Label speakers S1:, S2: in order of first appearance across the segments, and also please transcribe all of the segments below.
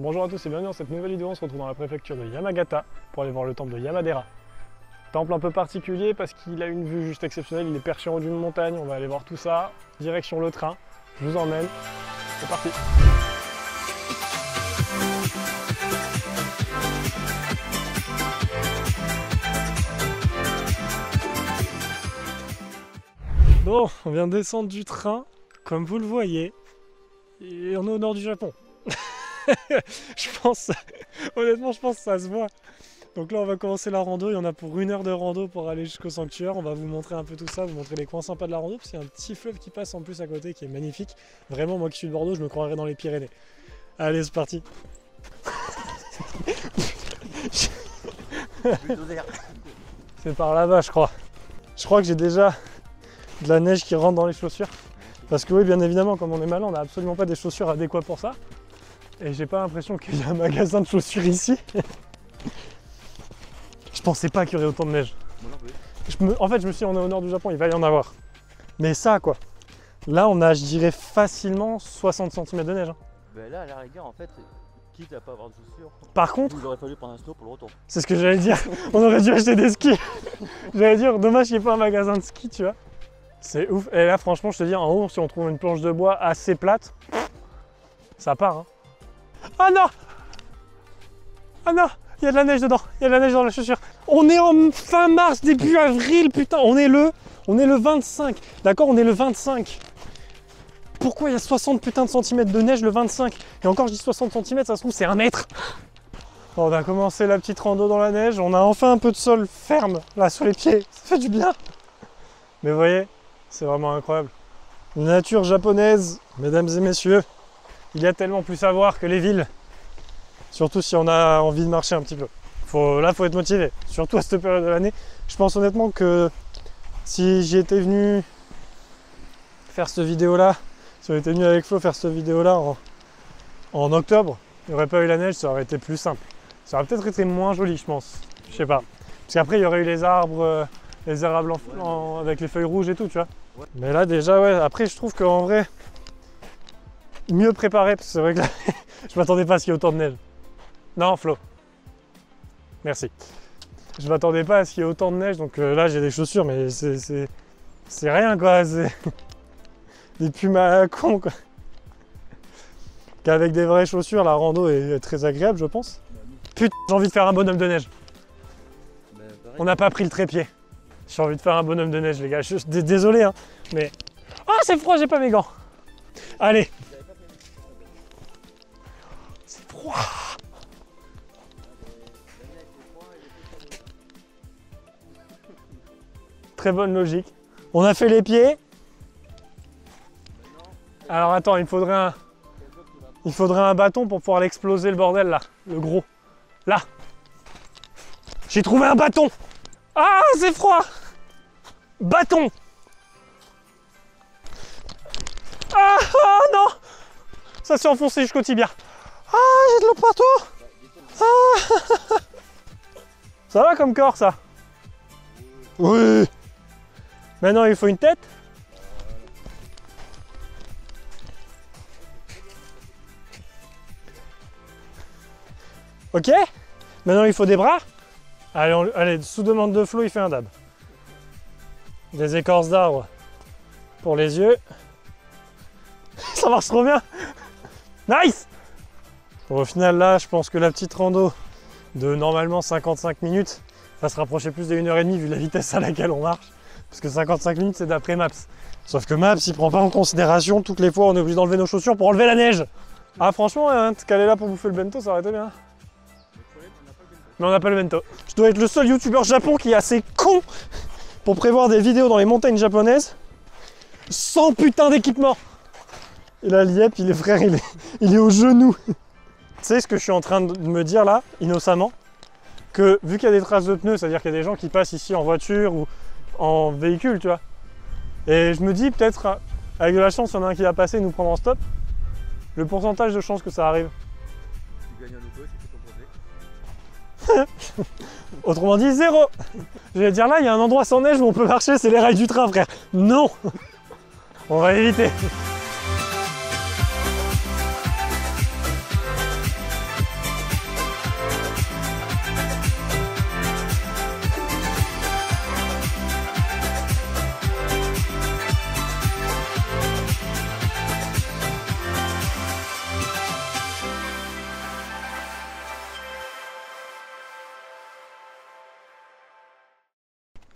S1: Bonjour à tous et bienvenue dans cette nouvelle vidéo. On se retrouve dans la préfecture de Yamagata pour aller voir le temple de Yamadera. Temple un peu particulier parce qu'il a une vue juste exceptionnelle, il est perché en haut d'une montagne. On va aller voir tout ça, direction le train. Je vous emmène, c'est parti. Bon, on vient de descendre du train, comme vous le voyez, et on est au nord du Japon. Honnêtement, je pense que ça se voit. Donc là, on va commencer la rando. Il y en a pour 1 heure de rando pour aller jusqu'au sanctuaire. On va vous montrer un peu tout ça, vous montrer les coins sympas de la rando, parce qu'il y a un petit fleuve qui passe en plus à côté qui est magnifique. Vraiment, moi qui suis de Bordeaux, je me croirais dans les Pyrénées. Allez, c'est parti. C'est par là-bas, je crois. Je crois que j'ai déjà de la neige qui rentre dans les chaussures. Parce que oui, bien évidemment, comme on est malin, on n'a absolument pas des chaussures adéquates pour ça. Et j'ai pas l'impression qu'il y a un magasin de chaussures ici. Je pensais pas qu'il y aurait autant de neige. En fait, je me suis dit, on est au nord du Japon, il va y en avoir. Mais ça, quoi. Là, on a, je dirais, facilement 60 cm de neige. Hein.
S2: Ben là, à la rigueur, en fait, quitte à pas avoir de chaussures.
S1: Par contre,
S2: il aurait fallu prendre un snow pour le retour.
S1: C'est ce que j'allais dire. On aurait dû acheter des skis. J'allais dire, dommage qu'il n'y ait pas un magasin de ski, tu vois. C'est ouf. Et là, franchement, je te dis, en haut, si on trouve une planche de bois assez plate, ça part. Hein. Ah non! Ah non! Il y a de la neige dedans. Il y a de la neige dans la chaussure. On est en fin mars, début avril, putain. On est le 25. D'accord, on est le 25. Pourquoi il y a 60 putains de centimètres de neige le 25? Et encore, je dis 60 cm, ça se trouve, c'est 1 mètre. On a commencé la petite rando dans la neige. On a enfin un peu de sol ferme, là, sur les pieds. Ça fait du bien. Mais vous voyez, c'est vraiment incroyable. Une nature japonaise, mesdames et messieurs. Il y a tellement plus à voir que les villes. Surtout si on a envie de marcher un petit peu. Là, il faut être motivé. Surtout à cette période de l'année. Je pense honnêtement que si j'y étais venu faire cette vidéo-là, si on était venu avec Flo faire cette vidéo-là en octobre, il n'y aurait pas eu la neige, ça aurait été plus simple. Ça aurait peut-être été moins joli, je pense. Je sais pas. Parce qu'après, il y aurait eu les arbres avec les feuilles rouges et tout, tu vois. Ouais. Mais là, déjà, ouais. Après, je trouve qu'en vrai, mieux préparé, parce que c'est vrai que là, je m'attendais pas à ce qu'il y ait autant de neige. Non, Flo. Merci. Je m'attendais pas à ce qu'il y ait autant de neige, donc là, j'ai des chaussures, mais c'est rien, quoi. C'est des pumas à la con, quoi. Qu'avec des vraies chaussures, la rando est très agréable, je pense. Putain, j'ai envie de faire un bonhomme de neige. On n'a pas pris le trépied. J'ai envie de faire un bonhomme de neige, les gars. Je suis désolé, hein, mais... Ah, c'est froid, j'ai pas mes gants. Allez. C'est froid. Très bonne logique. On a fait les pieds. Alors attends, il faudrait un bâton pour pouvoir l'exploser le bordel là. Le gros. Là. J'ai trouvé un bâton. Ah, c'est froid. Bâton. Ah, oh non. Ça s'est enfoncé jusqu'au tibia. Ah, j'ai de l'eau partout. Ah. Ça va comme corps, ça? Oui. Maintenant, il faut une tête. Ok. Maintenant, il faut des bras. Allez, allez, sous demande de Flo, il fait un dab. Des écorces d'arbres pour les yeux. Ça marche trop bien. Nice. Bon, au final, là, je pense que la petite rando de normalement 55 minutes va se rapprocher plus de 1h30 vu la vitesse à laquelle on marche. Parce que 55 minutes, c'est d'après Maps. Sauf que Maps, il prend pas en considération toutes les fois on est obligé d'enlever nos chaussures pour enlever la neige. Ah, franchement, hein, te caler là pour bouffer le bento, ça aurait été bien. Mais on n'a pas le bento. Je dois être le seul youtubeur japon qui est assez con pour prévoir des vidéos dans les montagnes japonaises sans putain d'équipement. Et là, Liep, il est frère, il est au genou. Tu sais ce que je suis en train de me dire là, innocemment? Que vu qu'il y a des traces de pneus, c'est-à-dire qu'il y a des gens qui passent ici en voiture ou en véhicule, tu vois. Et je me dis peut-être, avec de la chance, il y en a un qui va passer et nous prendre en stop. Le pourcentage de chance que ça arrive.
S2: Tu gagnes un loto, c'est ton projet.
S1: Autrement dit, 0. Je vais dire là, il y a un endroit sans neige où on peut marcher, c'est les rails du train, frère. Non. On va éviter.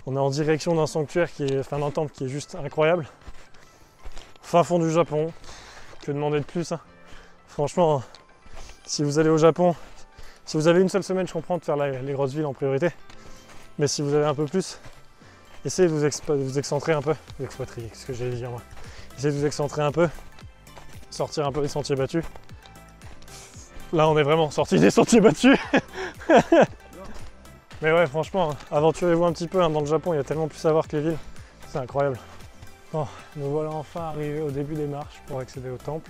S1: On est en direction d'un sanctuaire d'un temple qui est juste incroyable. Fin fond du Japon, que demander de plus hein. Franchement, si vous allez au Japon, si vous avez une seule semaine, je comprends de faire les grosses villes en priorité. Mais si vous avez un peu plus, essayez de vous excentrer un peu. Vous expatrier, qu'est-ce que j'allais dire moi. Essayez de vous excentrer un peu, sortir un peu des sentiers battus. Là, on est vraiment sorti des sentiers battus. Mais ouais, franchement, aventurez-vous un petit peu hein. Dans le Japon, il y a tellement plus à voir que les villes. C'est incroyable. Bon, nous voilà enfin arrivés au début des marches pour accéder au temple.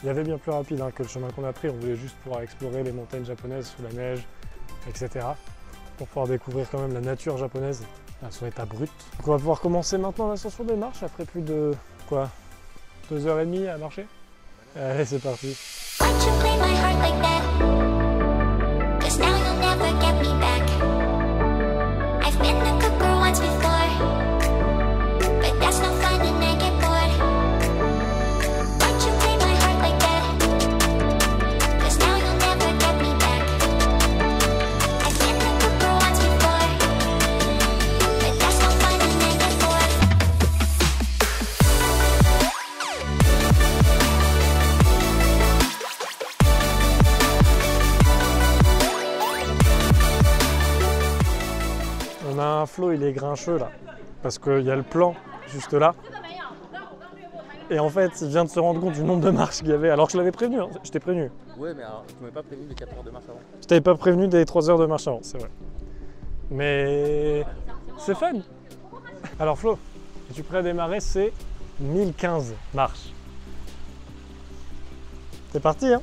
S1: Il y avait bien plus rapide hein, que le chemin qu'on a pris. On voulait juste pouvoir explorer les montagnes japonaises sous la neige, etc. Pour pouvoir découvrir quand même la nature japonaise à son état brut. Donc on va pouvoir commencer maintenant l'ascension des marches après plus de, 2h30 à marcher. Allez, c'est parti. Flo il est grincheux là, parce qu'il y a le plan juste là. Et en fait, il vient de se rendre compte du nombre de marches qu'il y avait, alors que je l'avais prévenu, hein. Je t'ai prévenu.
S2: Ouais, mais alors, tu m'avais pas prévenu des 4 heures de marche avant.
S1: Je t'avais pas prévenu des 3 heures de marche avant, c'est vrai. Mais c'est fun. Alors Flo, es-tu prêt à démarrer? C'est 1015 marches. C'est parti hein.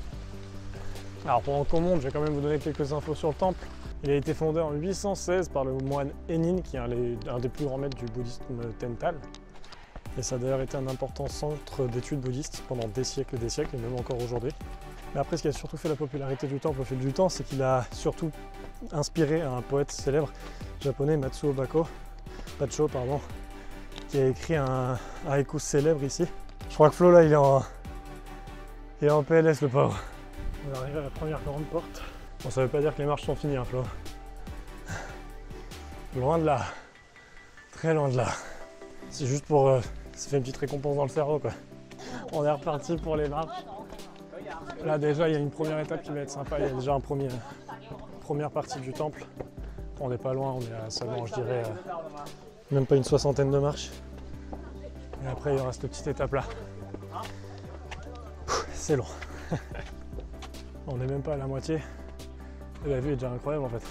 S1: Alors pendant qu'on monte, je vais quand même vous donner quelques infos sur le temple. Il a été fondé en 816 par le moine Henin, qui est un des plus grands maîtres du bouddhisme Tental. Et ça a d'ailleurs été un important centre d'études bouddhistes pendant des siècles et même encore aujourd'hui. Mais après, ce qui a surtout fait la popularité du temple au fil du temps, c'est qu'il a surtout inspiré un poète célèbre japonais, Matsuo Bachō, qui a écrit un haïku célèbre ici. Je crois que Flo là, il est en PLS le pauvre. On est arrivé à la première grande porte. Bon, ça veut pas dire que les marches sont finies, hein, Flo. Loin de là. Très loin de là. C'est juste pour... ça fait une petite récompense dans le cerveau, quoi. On est reparti pour les marches. Là, déjà, il y a une première étape qui va être sympa. Il y a déjà première partie du temple. On n'est pas loin, on est à seulement, je dirais, même pas une soixantaine de marches. Et après, il y aura cette petite étape-là. C'est long. On n'est même pas à la moitié. Et la vue est déjà incroyable en fait.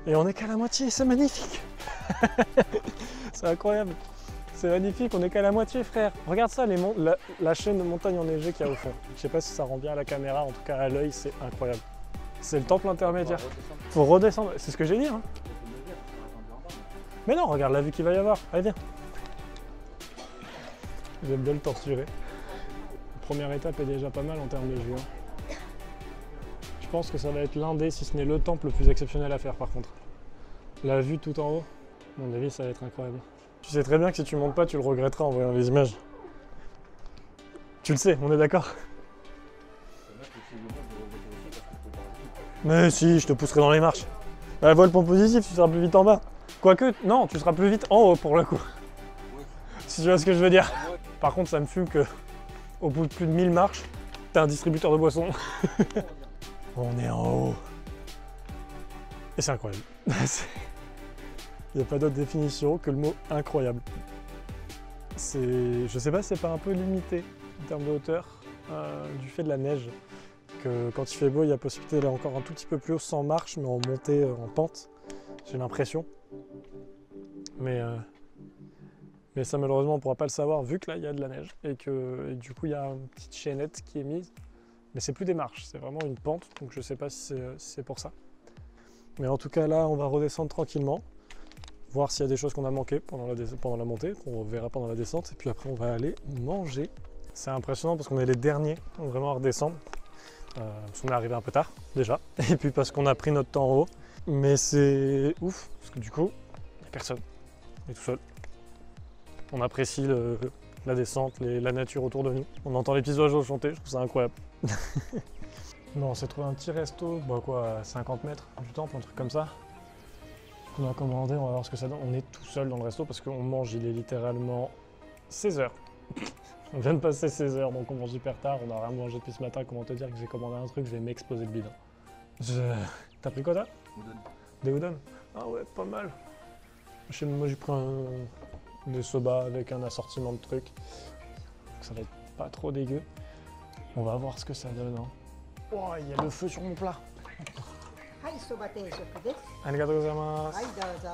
S1: Et on n'est qu'à la moitié, c'est magnifique. C'est incroyable. C'est magnifique, on n'est qu'à la moitié frère. Regarde ça, la chaîne de montagnes enneigées qu'il y a au fond. Je sais pas si ça rend bien à la caméra, en tout cas à l'œil, c'est incroyable. C'est le temple intermédiaire. Faut redescendre, c'est ce que j'ai dit hein. Mais non, regarde la vue qu'il va y avoir. Allez viens. J'aime bien le torturer. La première étape est déjà pas mal en termes de vue. Hein. Je pense que ça va être l'un des, si ce n'est le temple le plus exceptionnel à faire par contre. La vue tout en haut, à mon avis, ça va être incroyable. Tu sais très bien que si tu montes pas, tu le regretteras en voyant les images. Tu le sais, on est d'accord? Mais si, je te pousserai dans les marches. Bah, vois le point positif, tu seras plus vite en bas. Quoique, non, tu seras plus vite en haut pour le coup. Si tu vois ce que je veux dire. Par contre, ça me fume que au bout de plus de 1000 marches, t'as un distributeur de boissons. On est en haut. Et c'est incroyable. Il n'y a pas d'autre définition que le mot incroyable. Je sais pas si c'est pas un peu limité en termes de hauteur du fait de la neige. Que quand il fait beau, il y a possibilité d'aller encore un tout petit peu plus haut sans marche, mais en montée, en pente. J'ai l'impression. Mais ça malheureusement on ne pourra pas le savoir vu que là il y a de la neige. Et que du coup il y a une petite chaînette qui est mise. Mais c'est plus des marches, c'est vraiment une pente, donc je ne sais pas si c'est pour ça. Mais en tout cas là, on va redescendre tranquillement, voir s'il y a des choses qu'on a manquées pendant la montée, qu'on verra pendant la descente, et puis après on va aller manger. C'est impressionnant parce qu'on est les derniers vraiment à redescendre, parce qu'on est arrivé un peu tard déjà, et puis parce qu'on a pris notre temps en haut. Mais c'est ouf, parce que du coup, il n'y a personne, on est tout seul. On apprécie la descente, la nature autour de nous. On entend les petits oiseaux chanter, je trouve ça incroyable. Bon, on s'est trouvé un petit resto, à 50 mètres du temple, un truc comme ça. On a commandé, on va voir ce que ça donne. On est tout seul dans le resto parce qu'on mange, il est littéralement 16h. On vient de passer 16h, donc on mange hyper tard. On n'a rien mangé depuis ce matin. Comment te dire que j'ai commandé un truc, je vais m'exploser le bidon. T'as pris quoi, toi?
S2: Udon.
S1: Des udon? Ah ouais, pas mal. Chez moi, j'ai pris des soba avec un assortiment de trucs. Ça va être pas trop dégueu. On va voir ce que ça donne. Hein. Oh, il y a le feu sur mon plat.
S3: はい、そば定食です。
S1: Arigatou gozaimasu.
S3: はい、どうぞ。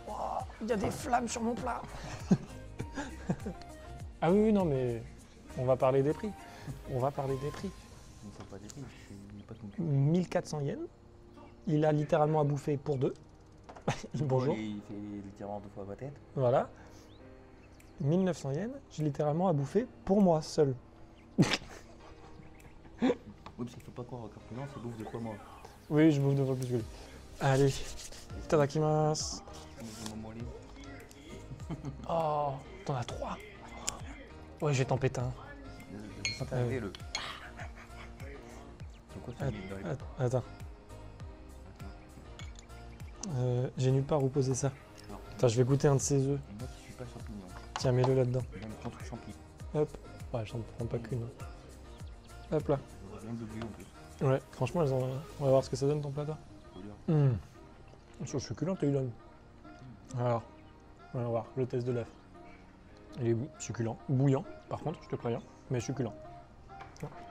S1: Oh, il y a des flammes sur mon plat. Ah oui, non, mais on va parler des prix. On va parler des prix.
S2: On ne sait pas des prix, il n'y a pas de concurrence.
S1: 1400 yens. Il a littéralement à bouffer pour deux. Bonjour.
S2: Il fait littéralement 2 fois ma tête.
S1: Voilà. 1900 yens, j'ai littéralement à bouffer pour moi seul.
S2: Oui, parce qu'il ne faut pas croire qu'en finance, il bouffe 2 fois moi.
S1: Oui, je bouffe deux fois plus que lui. Allez, itadakimasu. Oh, t'en as 3. Ouais, je vais t'en péter un.
S2: Le. C'est quoi ça dans les boîtes?
S1: Attends. J'ai nulle part où poser ça.
S2: Non.
S1: Attends, je vais goûter un de ces œufs.
S2: Moi, je suis pas champignon.
S1: Tiens, mets-le là-dedans.
S2: Dans le contre champignon.
S1: Hop. Ouais, j'en prends pas qu'une. Hop là.
S2: Rien de bleu en plus.
S1: Ouais, franchement, on va voir ce que ça donne ton plat, toi.
S2: Faut dire.
S1: Sur succulent, tu lui donnes. Alors, on va voir le test de l'œuf. Il est succulent, bouillant, par contre, je te préviens, mais succulent.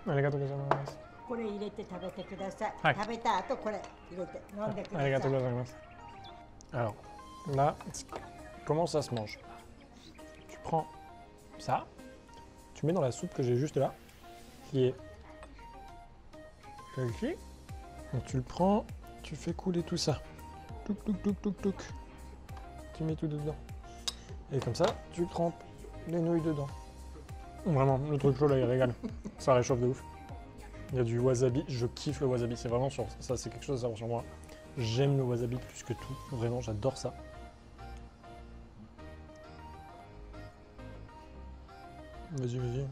S1: Arigatou gozaimasu.
S3: これ入れて食べてください。
S1: はい
S3: 食べた後これ入れて飲んでください。
S1: Arigatou gozaimasu. Alors, là, comment ça se mange? Tu prends ça, tu mets dans la soupe que j'ai juste là, qui est celle-ci. Donc tu le prends, tu fais couler tout ça. Touc, touc, touc, touc, touc. Tu mets tout dedans. Et comme ça, tu trempes les nouilles dedans. Vraiment, le truc chaud là, il régale. Ça réchauffe de ouf. Il y a du wasabi, je kiffe le wasabi, c'est vraiment sur ça, c'est quelque chose à savoir sur moi. J'aime le wasabi plus que tout, vraiment, j'adore ça. Vas-y, vas-y.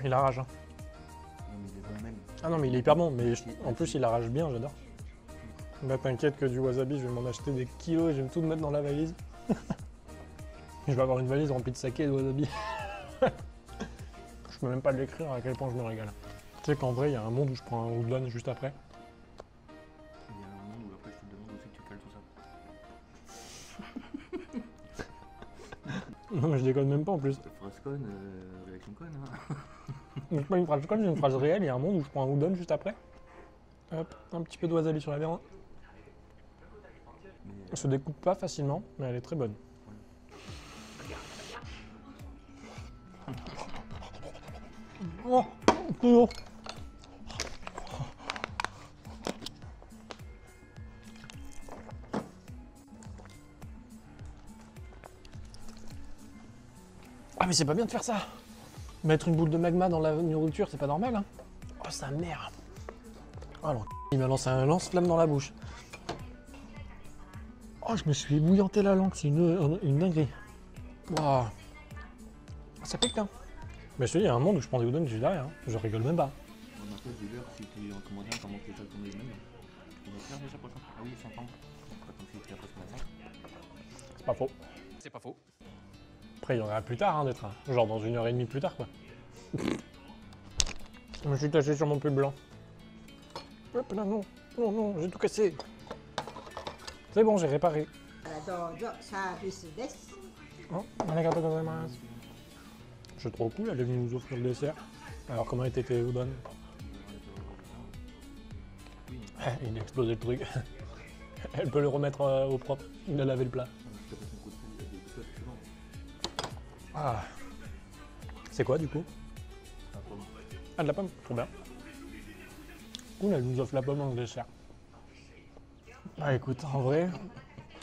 S1: Il arrache, hein.
S2: Non, mais il est bon même.
S1: Ah non, mais il est hyper bon, mais en plus il arrache bien, j'adore. Bah t'inquiète que du wasabi, je vais m'en acheter des kilos et je vais tout mettre dans la valise. Je vais avoir une valise remplie de saké et de wasabi. Je peux même pas l'écrire à quel point je me régale. Tu sais qu'en vrai, il y a un monde où je prends un udon juste après.
S2: Il y a un moment où après je te demande où c'est que tu cales tout ça.
S1: Non mais je déconne même pas en plus.
S2: Phrase conne, réaction conne. Hein.
S1: C'est pas une phrase conne, c'est une phrase réelle, il y a un monde où je prends un udon juste après. Hop, un petit peu de wasabi sur la viande.
S2: Mais
S1: Elle se découpe pas facilement, mais elle est très bonne. Oh, toujours. Ah mais c'est pas bien de faire ça. Mettre une boule de magma dans la nourriture, c'est pas normal, hein. Oh sa mère. Oh alors, il m'a lancé un lance-flamme dans la bouche. Oh, je me suis ébouillanté la langue, c'est une dinguerie. Waouh. Ça pique, hein. Mais je te dis, il y a un monde où je prends des udon juste derrière, hein. Je rigole même pas.
S2: on a fait des heures si tu en commandais un, comment tu les as tombés les mêmes. On va faire déjà prochain. Ah oui, 100 ans. Donc attends, c'est après ce matin.
S1: C'est pas faux.
S4: C'est pas faux.
S1: Après, il y en aura plus tard, hein, d'être genre dans 1h30 plus tard, quoi. Je me suis taché sur mon pull blanc. Hop là, non, non, non, j'ai tout cassé. C'est bon, j'ai réparé.
S3: どうぞサービスです。
S1: Oh, arigatou gozaimasu. C'est trop cool, elle est venue nous offrir le dessert. Alors, comment étaient tes udon? Il a explosé le truc. Elle peut le remettre au propre. Il a lavé le plat. Ah. C'est quoi du coup? Ah, de la pomme, trop bien. Cool, elle nous offre la pomme en dessert. Ah écoute, en vrai,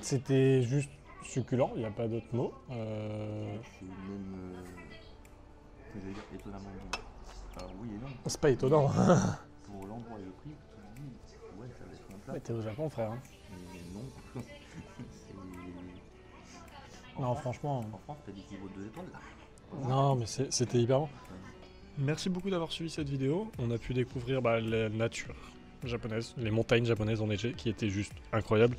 S1: c'était juste succulent, il n'y a pas d'autre mot.
S2: C'est même. Que j'allais dire étonnamment bon. Alors oui et non.
S1: C'est pas étonnant.
S2: Pour l'endroit et le prix, tu te dis, ouais, ça va être un plat.
S1: Mais t'es au Japon, frère. Hein.
S2: Mais non. C'est.
S1: Non, franchement.
S2: En France, t'as des niveaux de 2 étoiles là.
S1: Non, mais c'était hyper bon. Merci beaucoup d'avoir suivi cette vidéo. On a pu découvrir la nature japonaises, les montagnes japonaises enneigées, qui étaient juste incroyables.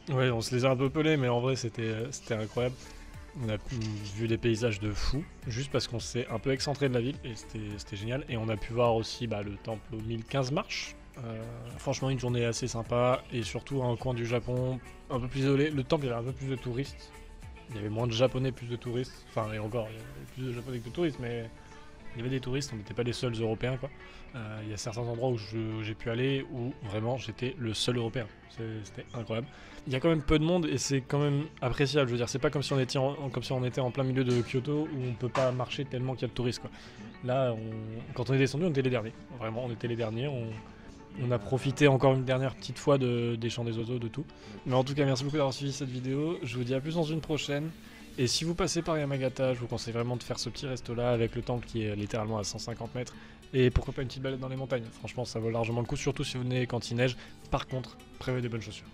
S1: Ouais, on se les a un peu pelées, mais en vrai, c'était incroyable. On a vu des paysages de fou, juste parce qu'on s'est un peu excentré de la ville, et c'était génial. Et on a pu voir aussi le temple aux 1015 marches. Franchement, une journée assez sympa, et surtout un coin du Japon un peu plus isolé. Le temple, il y avait un peu plus de touristes. Il y avait moins de japonais, plus de touristes. Enfin, et encore, il y avait plus de japonais que de touristes, mais il y avait des touristes, on n'était pas les seuls européens, quoi. Il y a certains endroits où j'ai pu aller où vraiment j'étais le seul européen. C'était incroyable. Il y a quand même peu de monde et c'est quand même appréciable. Je veux dire, c'est pas comme si on était en plein milieu de Kyoto où on peut pas marcher tellement qu'il y a de touristes, quoi. Là, quand on est descendu, on était les derniers. Vraiment, on était les derniers. On a profité encore une dernière petite fois des chants des oiseaux, de tout. Mais en tout cas, merci beaucoup d'avoir suivi cette vidéo. Je vous dis à plus dans une prochaine. Et si vous passez par Yamagata, je vous conseille vraiment de faire ce petit resto là avec le temple qui est littéralement à 150 mètres. Et pourquoi pas une petite balade dans les montagnes. Franchement, ça vaut largement le coup, surtout si vous venez quand il neige. Par contre, prévoyez des bonnes chaussures.